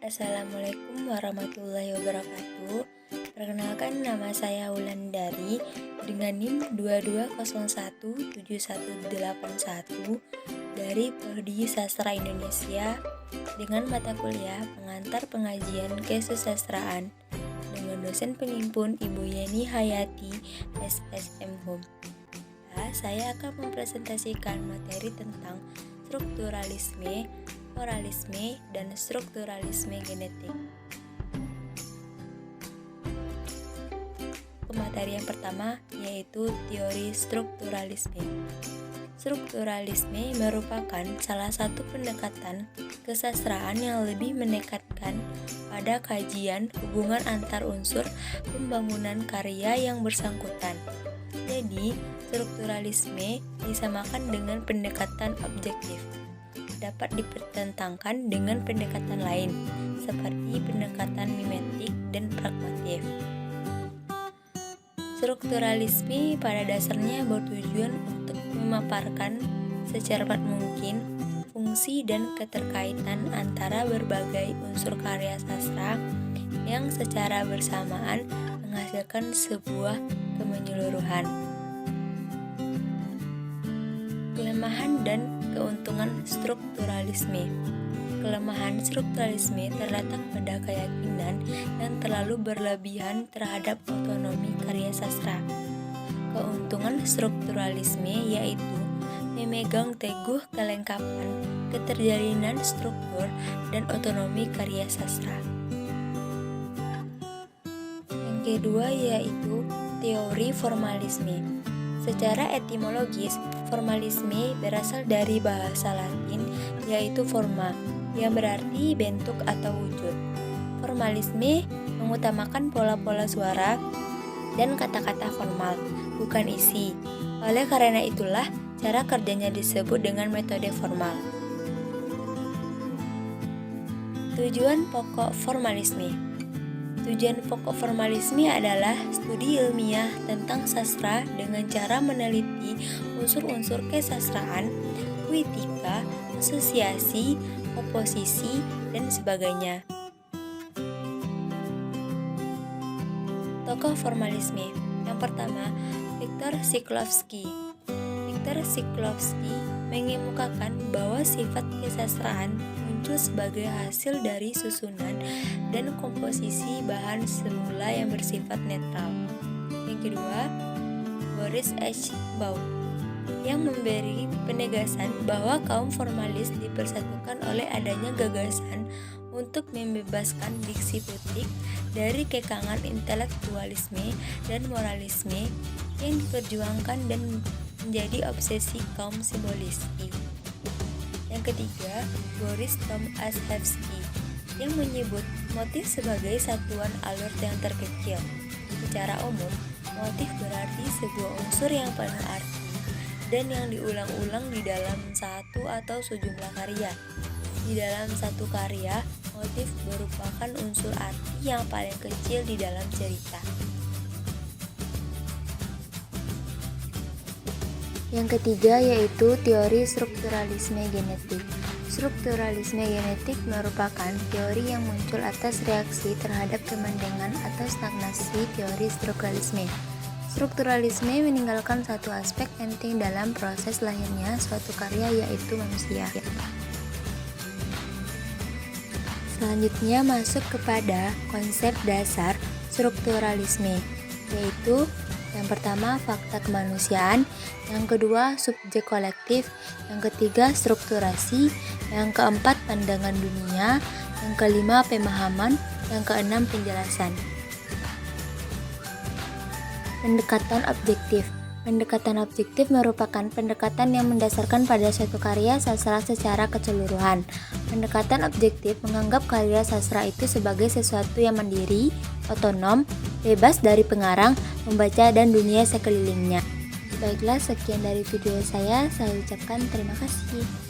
Assalamualaikum warahmatullahi wabarakatuh. Perkenalkan, nama saya Wulandari dengan NIM 22017181 dari Prodi Sastra Indonesia dengan mata kuliah pengantar pengajian kesusastraan dengan dosen pengimpun Ibu Yeni Hayati SSM Hum. Saya akan mempresentasikan materi tentang strukturalisme, oralisme, dan strukturalisme genetik. Materi yang pertama yaitu teori strukturalisme. Strukturalisme merupakan salah satu pendekatan kesastraan yang lebih menekatkan pada kajian hubungan antar unsur pembangunan karya yang bersangkutan. Jadi, strukturalisme disamakan dengan pendekatan objektif. Dapat dipertentangkan dengan pendekatan lain, seperti pendekatan mimetik dan pragmatif. Strukturalisme pada dasarnya bertujuan untuk memaparkan secepat mungkin fungsi dan keterkaitan antara berbagai unsur karya sastra yang secara bersamaan menghasilkan sebuah kemenyeluruhan. Kelemahan dan keuntungan strukturalisme. Kelemahan strukturalisme terletak pada keyakinan yang terlalu berlebihan terhadap otonomi karya sastra. Keuntungan strukturalisme yaitu memegang teguh kelengkapan, keterjalinan struktur, dan otonomi karya sastra. Yang kedua yaitu teori formalisme. Secara etimologis, formalisme berasal dari bahasa Latin yaitu forma, yang berarti bentuk atau wujud. Formalisme mengutamakan pola-pola suara dan kata-kata formal, bukan isi. Oleh karena itulah, cara kerjanya disebut dengan metode formal. Tujuan pokok formalisme. Tujuan pokok formalisme adalah studi ilmiah tentang sastra dengan cara meneliti unsur-unsur kesastraan, puitika, asosiasi, oposisi, dan sebagainya. Tokoh formalisme. Yang pertama, Viktor Shklovsky. Viktor Shklovsky mengemukakan bahwa sifat kesastraan muncul sebagai hasil dari susunan dan komposisi bahan semula yang bersifat netral. Yang kedua, Boris H. Baum yang memberi penegasan bahwa kaum formalis dipersatukan oleh adanya gagasan untuk membebaskan diksi putik dari kekangan intelektualisme dan moralisme yang diperjuangkan dan menjadi obsesi kaum simbolisti. Yang ketiga, Boris Tomaszewski yang menyebut motif sebagai satuan alur yang terkecil. Secara umum, motif berarti sebuah unsur yang penuh arti dan yang diulang-ulang di dalam satu atau sejumlah karya. Di dalam satu karya, motif merupakan unsur arti yang paling kecil di dalam cerita. Yang ketiga yaitu teori strukturalisme genetik. Strukturalisme genetik merupakan teori yang muncul atas reaksi terhadap kemandangan atau stagnasi teori strukturalisme. Strukturalisme meninggalkan satu aspek penting dalam proses lahirnya suatu karya yaitu manusia. Selanjutnya masuk kepada konsep dasar strukturalisme, yaitu yang pertama fakta kemanusiaan, yang kedua subjek kolektif, yang ketiga strukturasi, yang keempat pandangan dunia, yang kelima pemahaman, yang keenam penjelasan. Pendekatan objektif. Pendekatan objektif merupakan pendekatan yang mendasarkan pada suatu karya sastra secara keseluruhan. Pendekatan objektif menganggap karya sastra itu sebagai sesuatu yang mandiri, otonom, bebas dari pengarang, membaca, dan dunia sekelilingnya. Baiklah, sekian dari video saya ucapkan terima kasih.